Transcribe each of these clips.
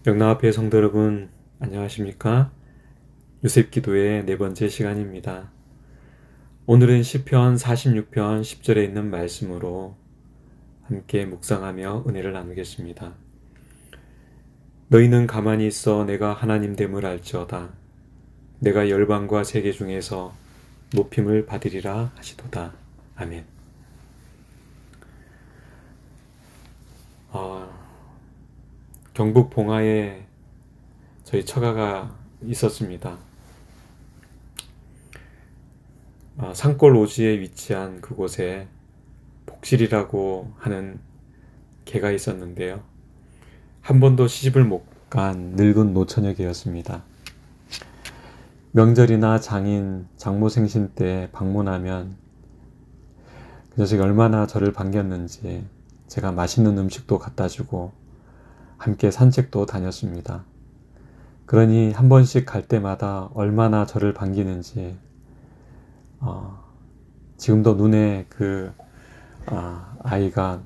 영락앞의 성도 여러분, 안녕하십니까? 요셉기도의 네 번째 시간입니다. 오늘은 시편 46편 10절에 있는 말씀으로 함께 묵상하며 은혜를 나누겠습니다. 너희는 가만히 있어 내가 하나님 됨을 알지어다. 내가 열방과 세계 중에서 높임을 받으리라 하시도다. 아멘. 어, 경북 봉화에 저희 처가가 있었습니다. 산골 오지에 위치한 그곳에 복실이라고 하는 개가 있었는데요. 한 번도 시집을 못 간 늙은 노처녀 개였습니다. 명절이나 장인, 장모 생신 때 방문하면 그 녀석이 얼마나 저를 반겼는지 제가 맛있는 음식도 갖다 주고 함께 산책도 다녔습니다. 그러니 한 번씩 갈 때마다 얼마나 저를 반기는지 지금도 눈에 그 아이가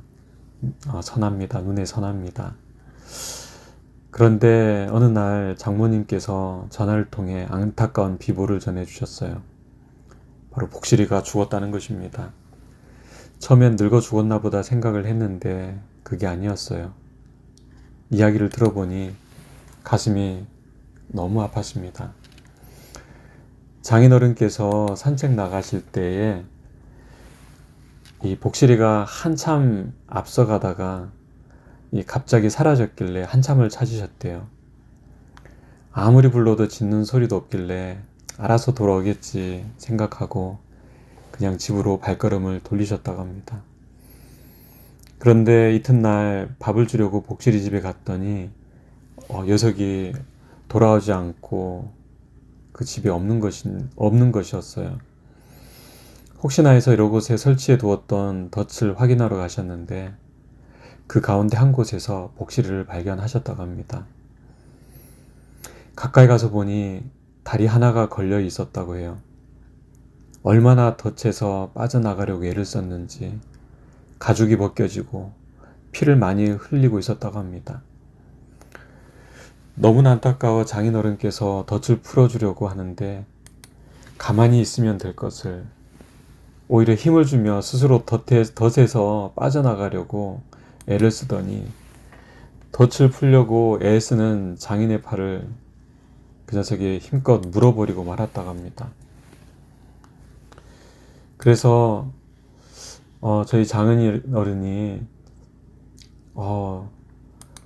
선합니다. 눈에 선합니다. 그런데 어느 날 장모님께서 전화를 통해 안타까운 비보를 전해주셨어요. 바로 복실이가 죽었다는 것입니다. 처음엔 늙어 죽었나 보다 생각을 했는데 그게 아니었어요. 이야기를 들어보니 가슴이 너무 아팠습니다. 장인어른께서 산책 나가실 때에 이 복실이가 한참 앞서가다가 갑자기 사라졌길래 한참을 찾으셨대요. 아무리 불러도 짖는 소리도 없길래 알아서 돌아오겠지 생각하고 그냥 집으로 발걸음을 돌리셨다고 합니다. 그런데 이튿날 밥을 주려고 복실이 집에 갔더니 녀석이 돌아오지 않고 그 집에 없는 것이었어요. 혹시나 해서 이곳에 설치해 두었던 덫을 확인하러 가셨는데 그 가운데 한 곳에서 복실이를 발견하셨다고 합니다. 가까이 가서 보니 다리 하나가 걸려 있었다고 해요. 얼마나 덫에서 빠져나가려고 애를 썼는지 가죽이 벗겨지고 피를 많이 흘리고 있었다고 합니다. 너무나 안타까워 장인어른께서 덫을 풀어주려고 하는데 가만히 있으면 될 것을 오히려 힘을 주며 스스로 덫에서 빠져나가려고 애를 쓰더니 덫을 풀려고 애쓰는 장인의 팔을 그 녀석이 힘껏 물어버리고 말았다고 합니다. 그래서 저희 장인어른이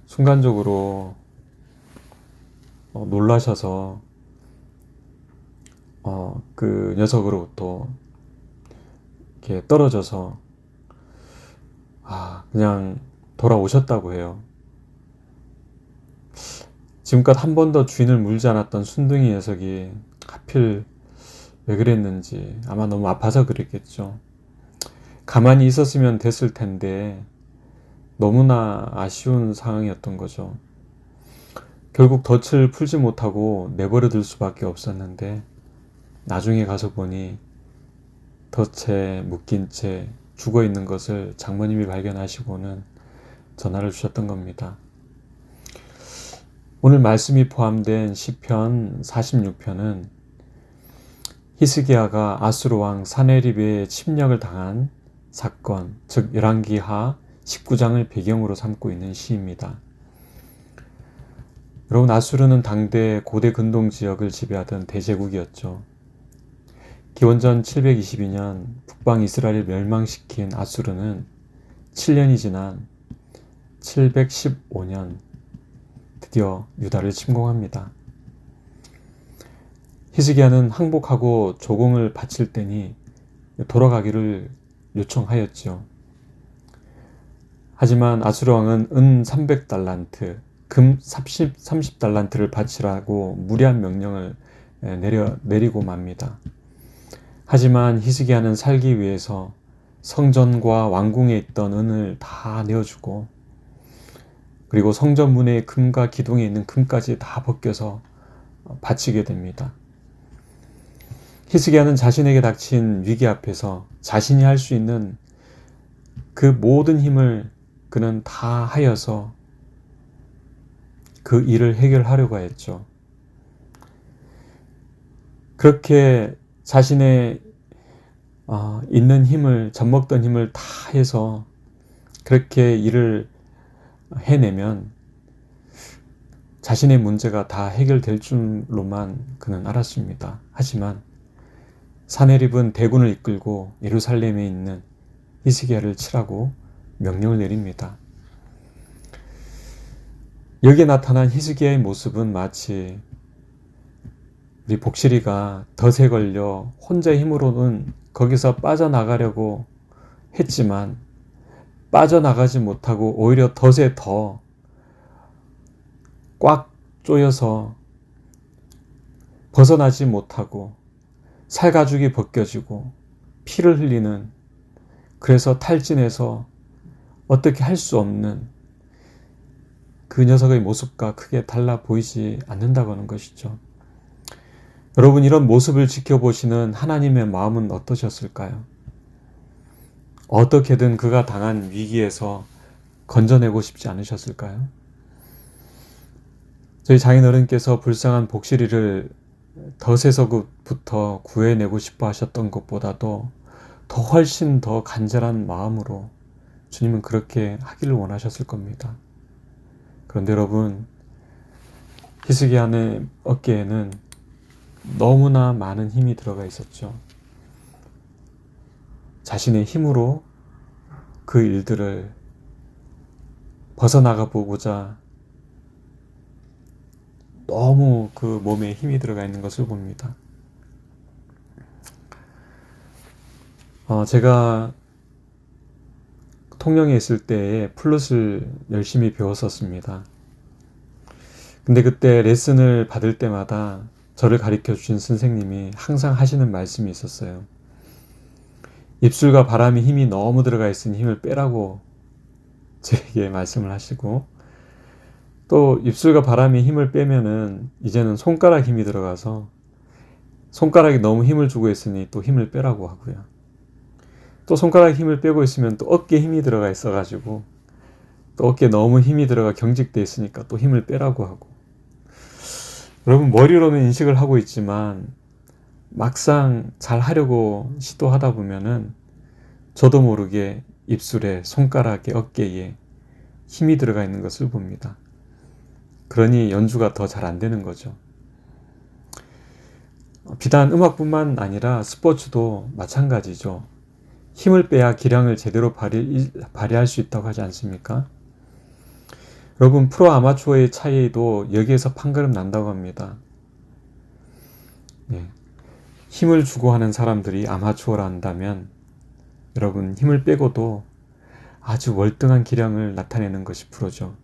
순간적으로 놀라셔서 그 녀석으로부터 이렇게 떨어져서 그냥 돌아오셨다고 해요. 지금껏 한 번도 주인을 물지 않았던 순둥이 녀석이 하필 왜 그랬는지 아마 너무 아파서 그랬겠죠. 가만히 있었으면 됐을 텐데 너무나 아쉬운 상황이었던 거죠. 결국 덫을 풀지 못하고 내버려 둘 수밖에 없었는데 나중에 가서 보니 덫에 묶인 채 죽어 있는 것을 장모님이 발견하시고는 전화를 주셨던 겁니다. 오늘 말씀이 포함된 시편 46편은 히스기야가 아수르 왕 사네립의 침략을 당한 사건, 즉 열왕기하 19장을 배경으로 삼고 있는 시입니다. 여러분, 아수르는 당대 고대 근동 지역을 지배하던 대제국이었죠. 기원전 722년 북방 이스라엘을 멸망시킨 아수르는 7년이 지난 715년 드디어 유다를 침공합니다. 히스기야는 항복하고 조공을 바칠 때니 돌아가기를 요청하였지요. 하지만 아수르 왕은 은 300달란트, 금 30달란트를 바치라고 무리한 명령을 내리고 맙니다. 하지만 히스기야는 살기 위해서 성전과 왕궁에 있던 은을 다 내어주고 그리고 성전 문의 금과 기둥에 있는 금까지 다 벗겨서 바치게 됩니다. 히스기야는 자신에게 닥친 위기 앞에서 자신이 할 수 있는 그 모든 힘을 그는 다 하여서 그 일을 해결하려고 했죠. 그렇게 자신의 있는 힘을, 젖먹던 힘을 다 해서 그렇게 일을 해내면 자신의 문제가 다 해결될 줄로만 그는 알았습니다. 하지만 사내립은 대군을 이끌고 예루살렘에 있는 히스기야를 치라고 명령을 내립니다. 여기에 나타난 히스기야의 모습은 마치 우리 복실이가 덫에 걸려 혼자 힘으로는 거기서 빠져나가려고 했지만 빠져나가지 못하고 오히려 덫에 더 꽉 조여서 벗어나지 못하고 살가죽이 벗겨지고 피를 흘리는, 그래서 탈진해서 어떻게 할 수 없는 그 녀석의 모습과 크게 달라 보이지 않는다고 하는 것이죠. 여러분, 이런 모습을 지켜보시는 하나님의 마음은 어떠셨을까요? 어떻게든 그가 당한 위기에서 건져내고 싶지 않으셨을까요? 저희 장인어른께서 불쌍한 복실이를 덫에서부터 구해내고 싶어 하셨던 것보다도 더 훨씬 더 간절한 마음으로 주님은 그렇게 하기를 원하셨을 겁니다. 그런데 여러분, 히스기야의 어깨에는 너무나 많은 힘이 들어가 있었죠. 자신의 힘으로 그 일들을 벗어나가 보고자 너무 그 몸에 힘이 들어가 있는 것을 봅니다. 제가 통영에 있을 때에 플룻을 열심히 배웠었습니다. 근데 그때 레슨을 받을 때마다 저를 가르쳐 주신 선생님이 항상 하시는 말씀이 있었어요. 입술과 바람에 힘이 너무 들어가 있으니 힘을 빼라고 제게 말씀을 하시고, 또 입술과 바람에 힘을 빼면은 이제는 손가락 힘이 들어가서 손가락이 너무 힘을 주고 있으니 또 힘을 빼라고 하고요. 또 손가락 힘을 빼고 있으면 또 어깨에 힘이 들어가 있어가지고 또 어깨에 너무 힘이 들어가 경직돼 있으니까 또 힘을 빼라고 하고. 여러분, 머리로는 인식을 하고 있지만 막상 잘 하려고 시도하다 보면은 저도 모르게 입술에, 손가락에, 어깨에 힘이 들어가 있는 것을 봅니다. 그러니 연주가 더 잘 안 되는 거죠. 비단 음악뿐만 아니라 스포츠도 마찬가지죠. 힘을 빼야 기량을 제대로 발휘할 수 있다고 하지 않습니까? 여러분, 프로 아마추어의 차이도 여기에서 판가름 난다고 합니다. 네. 힘을 주고 하는 사람들이 아마추어라 한다면 여러분, 힘을 빼고도 아주 월등한 기량을 나타내는 것이 프로죠.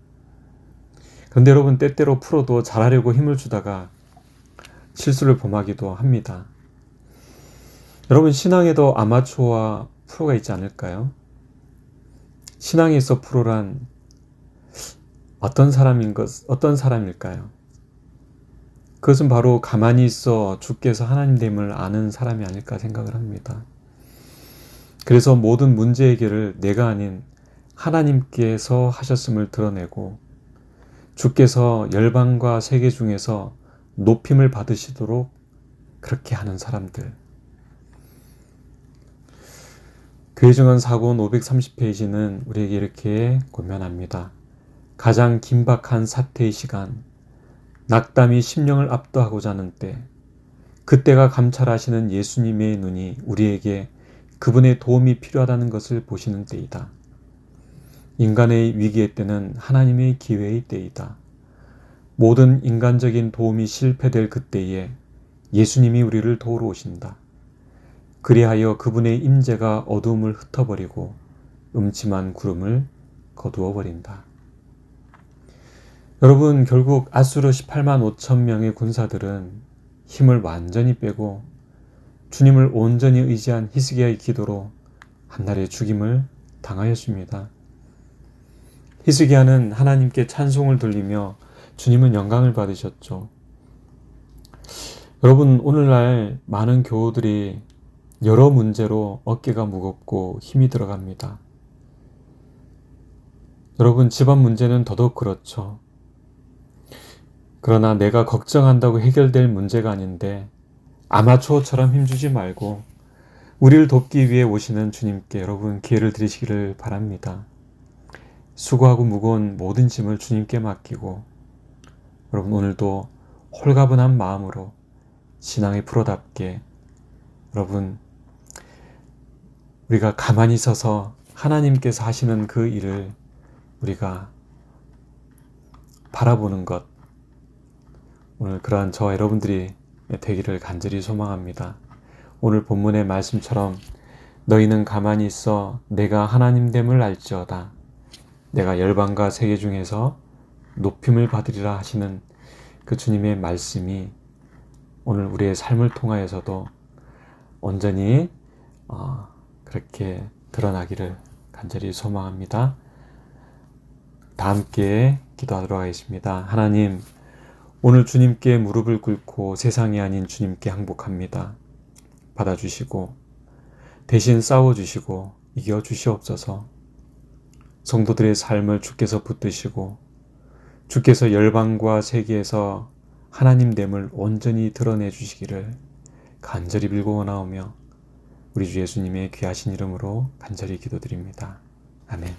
그런데 여러분, 때때로 프로도 잘하려고 힘을 주다가 실수를 범하기도 합니다. 여러분, 신앙에도 아마추어와 프로가 있지 않을까요? 신앙에서 프로란 어떤 사람일까요? 그것은 바로 가만히 있어 주께서 하나님됨을 아는 사람이 아닐까 생각을 합니다. 그래서 모든 문제 해결을 내가 아닌 하나님께서 하셨음을 드러내고 주께서 열방과 세계 중에서 높임을 받으시도록 그렇게 하는 사람들. 교회증언 사권 530페이지는 우리에게 이렇게 권면합니다. 가장 긴박한 사태의 시간, 낙담이 심령을 압도하고자 하는 때, 그때가 감찰하시는 예수님의 눈이 우리에게 그분의 도움이 필요하다는 것을 보시는 때이다. 인간의 위기의 때는 하나님의 기회의 때이다. 모든 인간적인 도움이 실패될 그때에 예수님이 우리를 도우러 오신다. 그리하여 그분의 임재가 어두움을 흩어버리고 음침한 구름을 거두어 버린다. 여러분, 결국 아수르 18만 5천 명의 군사들은 힘을 완전히 빼고 주님을 온전히 의지한 히스기야의 기도로 한날의 죽임을 당하였습니다. 히스기야는 하나님께 찬송을 돌리며 주님은 영광을 받으셨죠. 여러분, 오늘날 많은 교우들이 여러 문제로 어깨가 무겁고 힘이 들어갑니다. 여러분, 집안 문제는 더더욱 그렇죠. 그러나 내가 걱정한다고 해결될 문제가 아닌데 아마추어처럼 힘주지 말고 우리를 돕기 위해 오시는 주님께 여러분 기회를 드리시기를 바랍니다. 수고하고 무거운 모든 짐을 주님께 맡기고 여러분 오늘도 홀가분한 마음으로 신앙의 프로답게 여러분 우리가 가만히 서서 하나님께서 하시는 그 일을 우리가 바라보는 것, 오늘 그러한 저와 여러분들이 되기를 간절히 소망합니다. 오늘 본문의 말씀처럼 너희는 가만히 있어 내가 하나님됨을 알지어다. 내가 열방과 세계 중에서 높임을 받으리라 하시는 그 주님의 말씀이 오늘 우리의 삶을 통하여서도 온전히 그렇게 드러나기를 간절히 소망합니다. 다 함께 기도하도록 하겠습니다. 하나님, 오늘 주님께 무릎을 꿇고 세상이 아닌 주님께 항복합니다. 받아주시고 대신 싸워주시고 이겨주시옵소서. 성도들의 삶을 주께서 붙드시고 주께서 열방과 세계에서 하나님됨을 온전히 드러내 주시기를 간절히 빌고 원하오며 우리 주 예수님의 귀하신 이름으로 간절히 기도드립니다. 아멘.